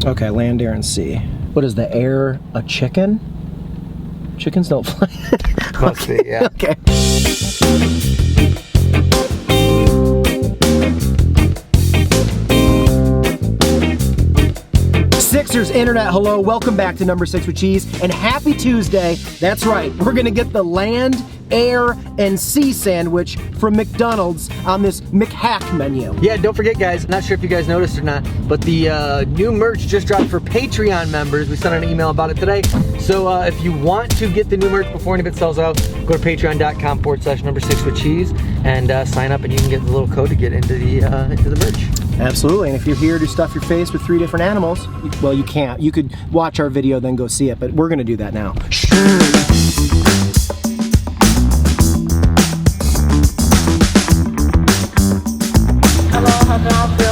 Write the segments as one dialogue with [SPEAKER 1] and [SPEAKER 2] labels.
[SPEAKER 1] Okay, land, air, and sea. What is the air? A chicken? Chickens don't fly.
[SPEAKER 2] Must be, yeah.
[SPEAKER 1] Okay. Sixers Internet, hello, welcome back to Number 6 with Cheese, and happy Tuesday. That's right, we're gonna get the land, air, and sea sandwich from McDonald's on this McHack menu.
[SPEAKER 2] Yeah, don't forget guys, not sure if you guys noticed or not, but the new merch just dropped for Patreon members. We sent an email about it today. So if you want to get the new merch before any of it sells out, go to patreon.com/Number 6 with Cheese and sign up, and you can get the little code to get into the merch.
[SPEAKER 1] Absolutely, and if you're here to stuff your face with 3 different animals, well, you can't. You could watch our video, then go see it, but we're gonna do that now.
[SPEAKER 3] Hello, how can I help you?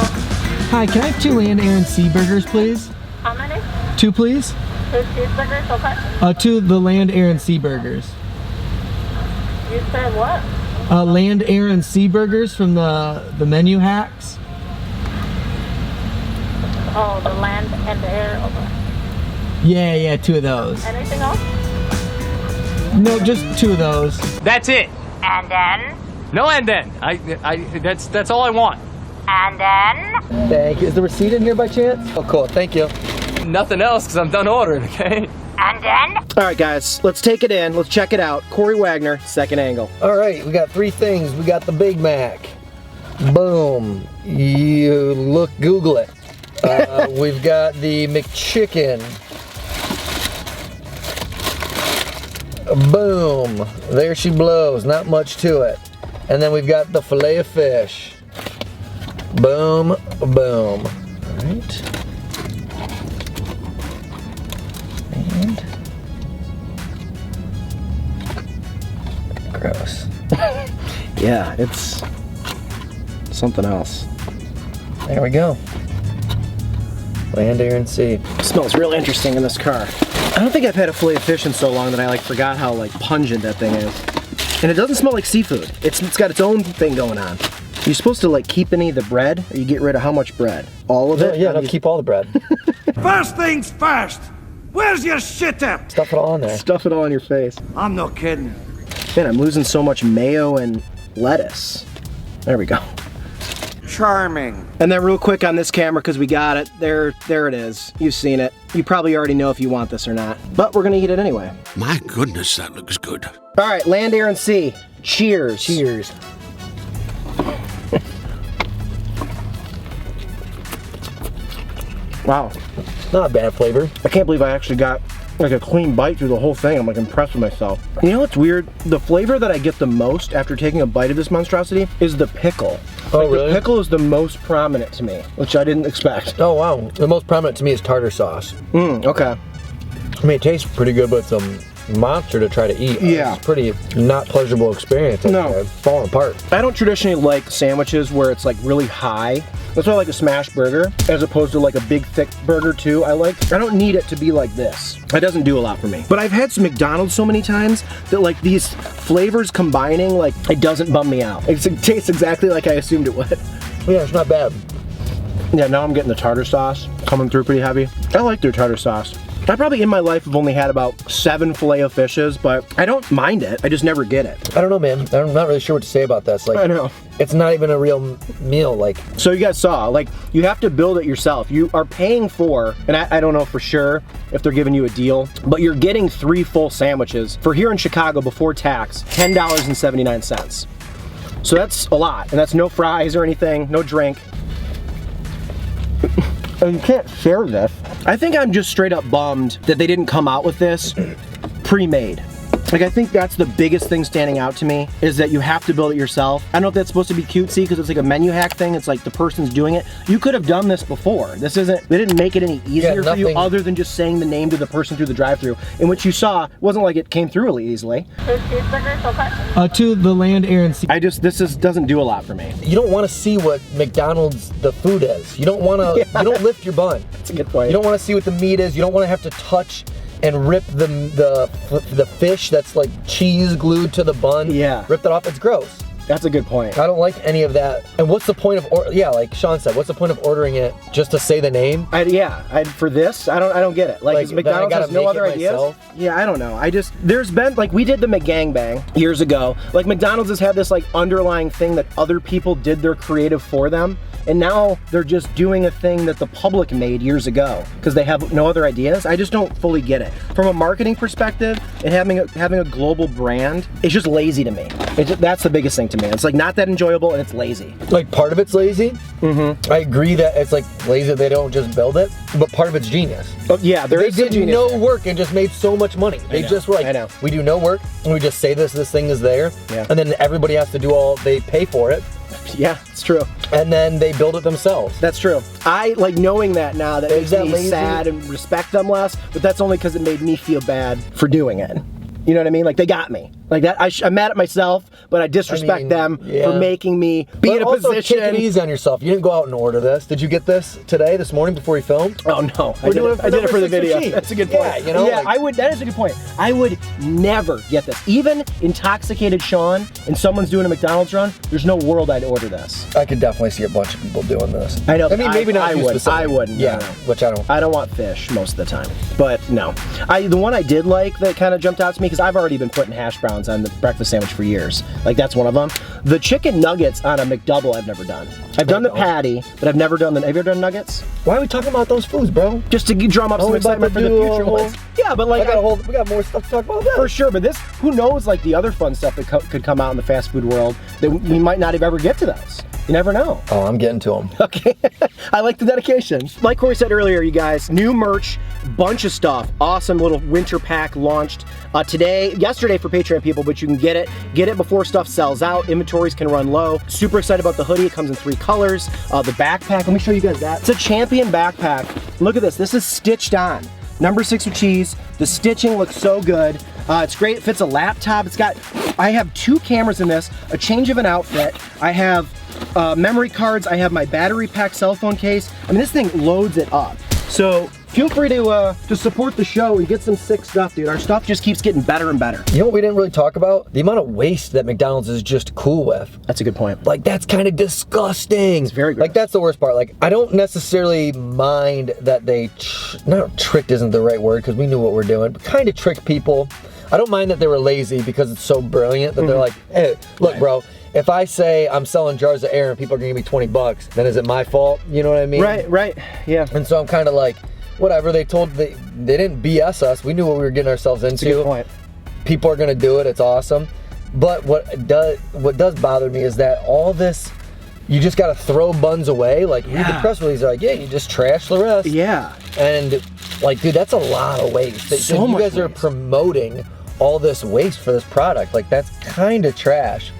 [SPEAKER 2] Hi, can I have 2 land, air, and sea burgers, please?
[SPEAKER 3] How many?
[SPEAKER 2] 2, please.
[SPEAKER 3] 2 cheeseburgers, okay.
[SPEAKER 2] 2 the land, air, and sea burgers.
[SPEAKER 3] You said what?
[SPEAKER 2] Land, air, and sea burgers from the menu hacks.
[SPEAKER 3] Oh, the land and the air, okay.
[SPEAKER 2] Yeah, 2 of those.
[SPEAKER 3] Anything else?
[SPEAKER 2] No, just 2 of those.
[SPEAKER 4] That's it.
[SPEAKER 3] And then?
[SPEAKER 4] No and then. That's all I want.
[SPEAKER 3] And then?
[SPEAKER 2] Thank you. Is the receipt in here by chance? Oh, cool. Thank you.
[SPEAKER 4] Nothing else because I'm done ordering, okay?
[SPEAKER 3] And then?
[SPEAKER 1] All right, guys, let's take it in. Let's check it out. Corey Wagner, second angle.
[SPEAKER 2] All right, we got 3 things. We got the Big Mac. Boom. You look, Google it. We've got the McChicken. Boom. There she blows. Not much to it. And then we've got the fillet of fish. Boom, boom. All right. And gross.
[SPEAKER 1] Yeah, it's something else.
[SPEAKER 2] There we go. Land, air, and sea.
[SPEAKER 1] It smells real interesting in this car. I don't think I've had a fillet of fish in so long that I forgot how pungent that thing is. And it doesn't smell like seafood. It's got its own thing going on. You're supposed to keep any of the bread, or you get rid of how much bread? All of it?
[SPEAKER 2] Yeah, no, keep all the bread.
[SPEAKER 5] First things first, where's your shit at?
[SPEAKER 2] Stuff it all in there.
[SPEAKER 1] Stuff it all on your face.
[SPEAKER 5] I'm not kidding.
[SPEAKER 1] Man, I'm losing so much mayo and lettuce. There we go.
[SPEAKER 5] Charming.
[SPEAKER 1] And then real quick on this camera, because we got it, there it is. You've seen it. You probably already know if you want this or not, but we're gonna eat it anyway.
[SPEAKER 6] My goodness, that looks good.
[SPEAKER 1] All right, land, air, and sea. Cheers.
[SPEAKER 2] Cheers.
[SPEAKER 1] Wow.
[SPEAKER 2] Not a bad flavor.
[SPEAKER 1] I can't believe I actually got a clean bite through the whole thing. I'm impressed with myself. You know what's weird? The flavor that I get the most after taking a bite of this monstrosity is the pickle.
[SPEAKER 2] Oh, really?
[SPEAKER 1] The pickle is the most prominent to me, which I didn't expect.
[SPEAKER 2] Oh, wow. The most prominent to me is tartar sauce.
[SPEAKER 1] Okay.
[SPEAKER 2] I mean, it tastes pretty good, but it's a monster to try to eat.
[SPEAKER 1] Yeah.
[SPEAKER 2] It's pretty not pleasurable experience.
[SPEAKER 1] No.
[SPEAKER 2] It's falling apart.
[SPEAKER 1] I don't traditionally like sandwiches where it's really high. That's why I like a smash burger, as opposed to a big thick burger too. I don't need it to be like this. It doesn't do a lot for me. But I've had some McDonald's so many times that these flavors combining, it doesn't bum me out. It tastes exactly like I assumed it would.
[SPEAKER 2] Yeah, it's not bad.
[SPEAKER 1] Yeah, now I'm getting the tartar sauce coming through pretty heavy. I like their tartar sauce. I probably in my life have only had about 7 fillet of fishes, but I don't mind it. I just never get it.
[SPEAKER 2] I don't know, man. I'm not really sure what to say about this.
[SPEAKER 1] I know.
[SPEAKER 2] It's not even a real meal.
[SPEAKER 1] So you guys saw, you have to build it yourself. You are paying for, and I don't know for sure if they're giving you a deal, but you're getting 3 full sandwiches for here in Chicago before tax, $10.79. So that's a lot, and that's no fries or anything, no drink. And you can't share this. I think I'm just straight up bummed that they didn't come out with this pre-made. I think that's the biggest thing standing out to me, is that you have to build it yourself. I don't know if that's supposed to be cutesy because it's a menu hack thing. It's the person's doing it. You could have done this before. They didn't make it any easier for you other than just saying the name to the person through the drive-thru, in which you saw, it wasn't like it came through really easily.
[SPEAKER 3] 2 cheeseburgers, okay.
[SPEAKER 2] 2 the land, air, and sea.
[SPEAKER 1] This doesn't do a lot for me.
[SPEAKER 2] You don't want to see what McDonald's, the food is. You don't want to, you don't lift your bun.
[SPEAKER 1] That's a good point.
[SPEAKER 2] You don't want to see what the meat is. You don't want to have to touch and rip the fish that's cheese glued to the bun.
[SPEAKER 1] Yeah.
[SPEAKER 2] Rip that off. It's gross.
[SPEAKER 1] That's a good point.
[SPEAKER 2] I don't like any of that. And what's the point of, like Sean said, what's the point of ordering it just to say the name?
[SPEAKER 1] For this, I don't get it. Like McDonald's has no other ideas. Yeah, I don't know. There's been, like, we did the McGangbang years ago. Like, McDonald's has had this, like, underlying thing that other people did their creative for them. And now they're just doing a thing that the public made years ago because they have no other ideas. I just don't fully get it. From a marketing perspective and having a global brand, it's just lazy to me. That's the biggest thing to me. It's like not that enjoyable and it's lazy.
[SPEAKER 2] Like part of it's lazy. Mm-hmm. I agree that it's like lazy. They don't just build it, but part of it's genius.
[SPEAKER 1] Oh, yeah, they did
[SPEAKER 2] no work and just made so much money. They just were like, we do no work and we just say this thing is there, and then everybody has to do they pay for it.
[SPEAKER 1] Yeah, it's true.
[SPEAKER 2] And then they build it themselves.
[SPEAKER 1] That's true. I like knowing that now. That makes me sad and respect them less, but that's only because it made me feel bad for doing it. You know what I mean? Like, they got me. Like that, I'm mad at myself, but I disrespect them for making me be in a position.
[SPEAKER 2] Take it easy on yourself. You didn't go out and order this. Did you get this this morning before you filmed?
[SPEAKER 1] Oh no, I did it for the video. That's a good point.
[SPEAKER 2] Yeah, you know,
[SPEAKER 1] that is a good point. I would never get this. Even intoxicated Sean and someone's doing a McDonald's run, there's no world I'd order this.
[SPEAKER 2] I could definitely see a bunch of people doing this.
[SPEAKER 1] I know.
[SPEAKER 2] I mean, maybe not.
[SPEAKER 1] I wouldn't.
[SPEAKER 2] Yeah,
[SPEAKER 1] no.
[SPEAKER 2] Which I don't.
[SPEAKER 1] I don't want fish most of the time, but no. The one I did like that kind of jumped out to me because I've already been putting hash browns on the breakfast sandwich for years. Like, that's one of them. The chicken nuggets on a McDouble I've never done. I've done the patty, but I've never done have you ever done nuggets?
[SPEAKER 2] Why are we talking about those foods, bro?
[SPEAKER 1] Just to drum up some excitement for the future ones. Yeah, but like,
[SPEAKER 2] we got more stuff to talk about that.
[SPEAKER 1] For sure, but who knows, like the other fun stuff that could come out in the fast food world that we might not have ever get to those. You never know.
[SPEAKER 2] Oh, I'm getting to them.
[SPEAKER 1] Okay. I like the dedication. Like Corey said earlier, you guys, new merch, bunch of stuff. Awesome little winter pack launched yesterday for Patreon people, but you can get it before stuff sells out. Inventories can run low. Super excited about the hoodie. It comes in 3 colors. The backpack, let me show you guys that. It's a Champion backpack. Look at this. This is stitched on. Number 6 with cheese. The stitching looks so good. It's great. It fits a laptop. I have 2 cameras in this, a change of an outfit. I have memory cards. I have my battery pack cell phone case. I mean, this thing loads it up. So feel free to support the show and get some sick stuff, dude. Our stuff just keeps getting better and better.
[SPEAKER 2] You know what we didn't really talk about? The amount of waste that McDonald's is just cool with.
[SPEAKER 1] That's a good point.
[SPEAKER 2] Like, that's kind of disgusting.
[SPEAKER 1] It's very gross.
[SPEAKER 2] Like, that's the worst part. Like, I don't necessarily mind that they, not tricked isn't the right word because we knew what we're doing, but kind of tricked people. I don't mind that they were lazy because it's so brilliant that they're like, hey, look, bro, if I say I'm selling jars of air and people are gonna give me 20 bucks, then is it my fault? You know what I mean?
[SPEAKER 1] Right, yeah.
[SPEAKER 2] And so I'm kind of like, whatever, they didn't BS us. We knew what we were getting ourselves into.
[SPEAKER 1] That's a good point.
[SPEAKER 2] People are gonna do it, it's awesome. But what does bother me is that all this, you just gotta throw buns away. Like, read the press release, like, yeah, you just trash the rest.
[SPEAKER 1] Yeah.
[SPEAKER 2] And like, dude, that's a lot of waste.
[SPEAKER 1] So
[SPEAKER 2] you guys are promoting all this waste for this product. Like, that's kind of trash.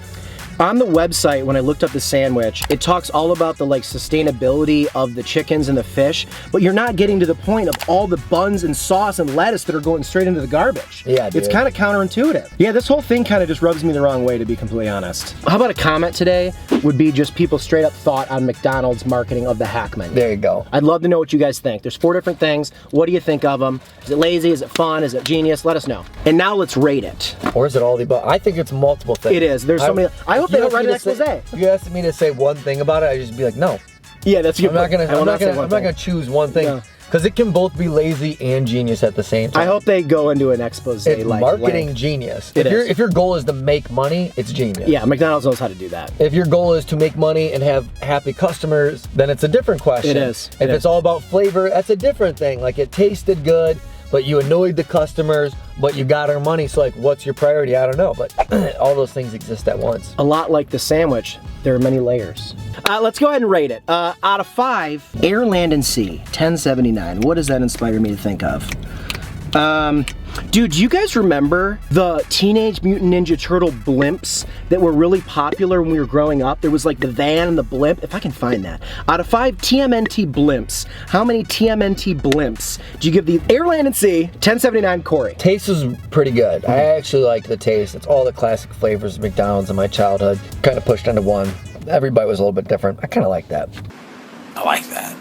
[SPEAKER 1] On the website, when I looked up the sandwich, it talks all about the sustainability of the chickens and the fish, but you're not getting to the point of all the buns and sauce and lettuce that are going straight into the garbage.
[SPEAKER 2] Yeah, dude.
[SPEAKER 1] It's kind of counterintuitive. Yeah, this whole thing kind of just rubs me the wrong way, to be completely honest. How about a comment today would be just people's straight up thought on McDonald's marketing of the hack menu.
[SPEAKER 2] There you go.
[SPEAKER 1] I'd love to know what you guys think. There's 4 different things. What do you think of them? Is it lazy? Is it fun? Is it genius? Let us know. And now let's rate it.
[SPEAKER 2] Or is it all the above? I think it's multiple things.
[SPEAKER 1] It is. There's so many. I hope they don't write an expose.
[SPEAKER 2] If you asked me to say one thing about it, I'd just be like, no.
[SPEAKER 1] Yeah, that's a good point.
[SPEAKER 2] I'm not gonna choose one thing. Because it can both be lazy and genius at the same time.
[SPEAKER 1] I hope they go into an expose.
[SPEAKER 2] It's marketing genius. If your goal is to make money, it's genius.
[SPEAKER 1] Yeah, McDonald's knows how to do that.
[SPEAKER 2] If your goal is to make money and have happy customers, then it's a different question.
[SPEAKER 1] It is.
[SPEAKER 2] If it's all about flavor, that's a different thing. Like, it tasted good, but you annoyed the customers, but you got our money, so like, what's your priority? I don't know, but all those things exist at once.
[SPEAKER 1] A lot like the sandwich, there are many layers. Let's go ahead and rate it. Out of 5, Air, Land, and Sea, 1079. What does that inspire me to think of? Dude, do you guys remember the Teenage Mutant Ninja Turtle blimps that were really popular when we were growing up? There was like the van and the blimp, if I can find that. Out of 5 TMNT blimps, how many TMNT blimps do you give the Air, Land, and Sea? 1079, Corey.
[SPEAKER 2] Taste is pretty good. I actually like the taste. It's all the classic flavors of McDonald's in my childhood, kind of pushed into one. Every bite was a little bit different. I kind of like that.
[SPEAKER 6] I like that.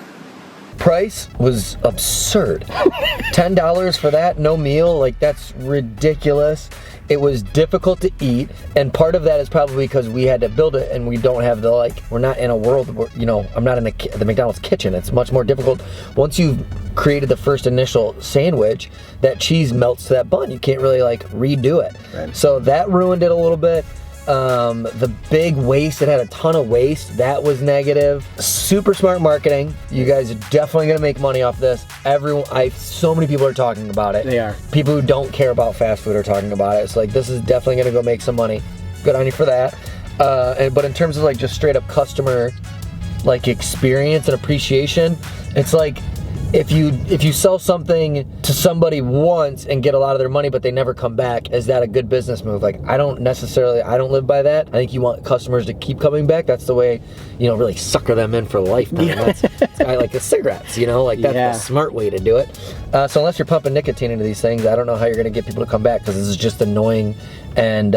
[SPEAKER 2] price was absurd. $10 for that, no meal, like that's ridiculous. It was difficult to eat, and part of that is probably because we had to build it and we don't have the, like, we're not in a world where, you know, I'm not in the McDonald's kitchen. It's much more difficult. Once you've created the first initial sandwich, that cheese melts to that bun. You can't really like redo it. Right. So that ruined it a little bit. The big waste, it had a ton of waste. That was negative. Super smart marketing. You guys are definitely gonna make money off this. So many people are talking about it.
[SPEAKER 1] They are.
[SPEAKER 2] People who don't care about fast food are talking about it. It's like, this is definitely gonna go make some money. Good on you for that. But in terms of like just straight up customer like experience and appreciation, it's like, if you sell something to somebody once and get a lot of their money but they never come back, is that a good business move? Like, I don't live by that. I think you want customers to keep coming back. That's the way, you know, really sucker them in for a lifetime. Yeah. That's like the cigarettes, you know, like that's the smart way to do it. So unless you're pumping nicotine into these things, I don't know how you're gonna get people to come back, because this is just annoying and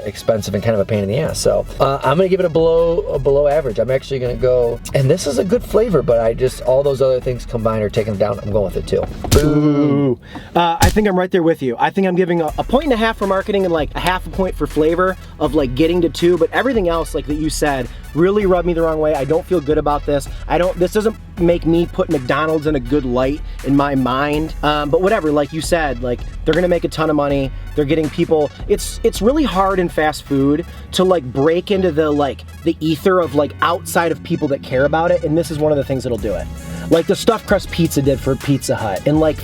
[SPEAKER 2] expensive and kind of a pain in the ass. So I'm gonna give it a below average. I'm actually gonna go, and this is a good flavor, but all those other things combined are taking it down. I'm going with it too.
[SPEAKER 1] Boo. I think I'm right there with you. I think I'm giving a 1.5 points for marketing and like a 0.5 point for flavor of like getting to 2, but everything else like that you said really rubbed me the wrong way. I don't feel good about this. This doesn't make me put McDonald's in a good light in my mind. But whatever, like you said, like they're gonna make a ton of money. They're getting people. It's really hard in fast food to like break into the ether of like outside of people that care about it, and this is one of the things that'll do it. Like the stuffed crust pizza did for Pizza Hut, and like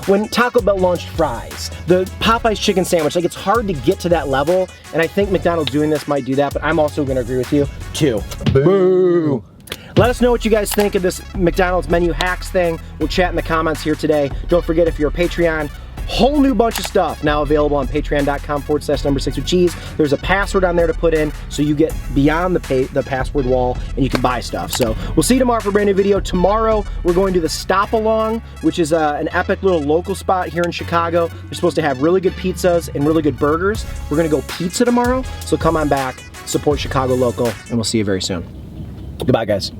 [SPEAKER 1] when Taco Bell launched fries, the Popeye's chicken sandwich, like it's hard to get to that level, and I think McDonald's doing this might do that, but I'm also gonna agree with you, 2. Boo. Let us know what you guys think of this McDonald's menu hacks thing. We'll chat in the comments here today. Don't forget, if you're a Patreon, whole new bunch of stuff now available on patreon.com/number6withcheese. There's a password on there to put in, so you get beyond the password wall and you can buy stuff. So we'll see you tomorrow for a brand new video. Tomorrow we're going to the Stop Along, which is an epic little local spot here in Chicago. They're supposed to have really good pizzas and really good burgers. We're gonna go pizza tomorrow, so come on back, support Chicago local, and we'll see you very soon. Goodbye, guys.